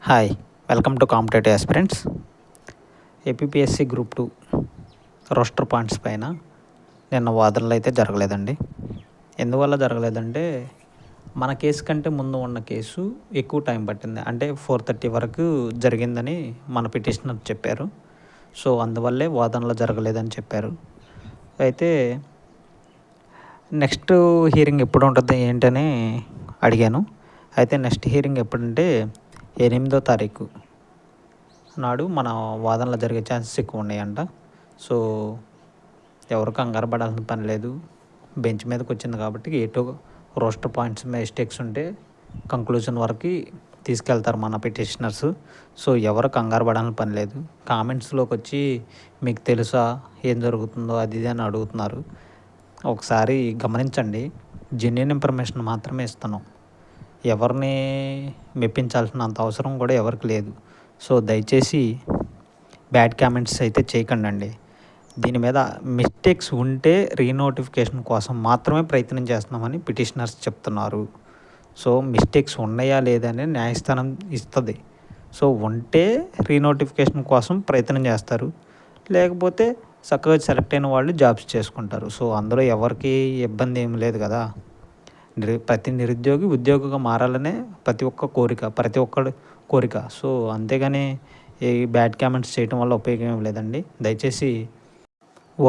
Hi, welcome to competitive aspirants. APPSC group 2 roster points పైన నిన్న వాదనలు అయితే జరగలేదండి. ఎందువల్ల జరగలేదంటే మన కేసు కంటే ముందు ఉన్న కేసు ఎక్కువ టైం పట్టింది. అంటే 4:30 వరకు జరిగిందని మన పిటిషనర్ చెప్పారు. సో అందువల్లే వాదనలు జరగలేదని చెప్పారు. అయితే నెక్స్ట్ హియరింగ్ ఎప్పుడు ఉంటుంది ఏంటని అడిగాను. అయితే నెక్స్ట్ హియరింగ్ ఎప్పుడంటే 8వ తారీఖు నాడు మన వాదనలు జరిగే ఛాన్సెస్ ఎక్కువ ఉన్నాయంట. సో ఎవరు కంగారు పడాల్సిన పని లేదు. బెంచ్ మీదకి వచ్చింది కాబట్టి ఎటో రోస్టర్ పాయింట్స్ మిస్టేక్స్ ఉంటే కంక్లూజన్ వరకు తీసుకెళ్తారు మన పిటిషనర్స్. సో ఎవరు కంగారు పడాల్సిన పని లేదు. కామెంట్స్లోకి వచ్చి మీకు తెలుసా ఏం జరుగుతుందో అది ఇది అని అడుగుతున్నారు. ఒకసారి గమనించండి, జెన్యూన్ ఇన్ఫర్మేషన్ మాత్రమే ఇస్తున్నాం. ఎవరిని మెప్పించాల్సినంత అవసరం కూడా ఎవరికి లేదు. సో దయచేసి బ్యాడ్ కామెంట్స్ అయితే చేయకండి. దీని మీద మిస్టేక్స్ ఉంటే రీనోటిఫికేషన్ కోసం మాత్రమే ప్రయత్నం చేస్తున్నామని పిటిషనర్స్ చెప్తున్నారు. సో మిస్టేక్స్ ఉన్నాయా లేదని న్యాయస్థానం ఇస్తుంది. సో ఉంటే రీనోటిఫికేషన్ కోసం ప్రయత్నం చేస్తారు, లేకపోతే చక్కగా సెలెక్ట్ అయిన వాళ్ళు జాబ్స్ చేసుకుంటారు. సో అందులో ఎవరికి ఇబ్బంది ఏమి లేదు కదా. ప్రతి నిరుద్యోగి ఉద్యోగిగా మారాలనే ప్రతి ఒక్కడి కోరిక. సో అంతేగాని ఈ బ్యాడ్ కామెంట్స్ చేయడం వల్ల ఉపయోగం ఏం లేదండి. దయచేసి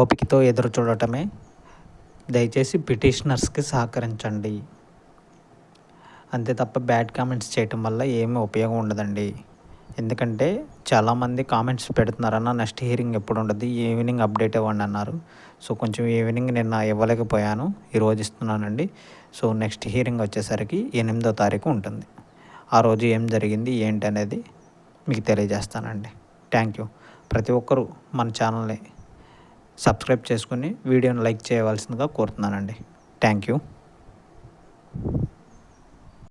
ఓపికతో ఎదురు చూడటమే. దయచేసి పిటిషనర్స్కి సహకరించండి. అంతే తప్ప బ్యాడ్ కామెంట్స్ చేయటం వల్ల ఏమీ ఉపయోగం ఉండదండి. ఎందుకంటే చాలామంది కామెంట్స్ పెడుతున్నారన్న నెక్స్ట్ హియరింగ్ ఎప్పుడు ఉండదు, ఈవినింగ్ అప్డేట్ ఇవ్వండి అన్నారు. సో కొంచెం ఈవినింగ్ నిన్న ఇవ్వలేకపోయాను, ఈరోజు ఇస్తున్నానండి. సో నెక్స్ట్ హియరింగ్ వచ్చేసరికి 8వ తారీఖు ఉంటుంది. ఆ రోజు ఏం జరిగింది ఏంటి అనేది మీకు తెలియజేస్తానండి. Thank you. ప్రతి ఒక్కరూ మన ఛానల్ని సబ్స్క్రైబ్ చేసుకుని వీడియోని లైక్ చేయవలసిందిగా కోరుతున్నానండి. Thank you.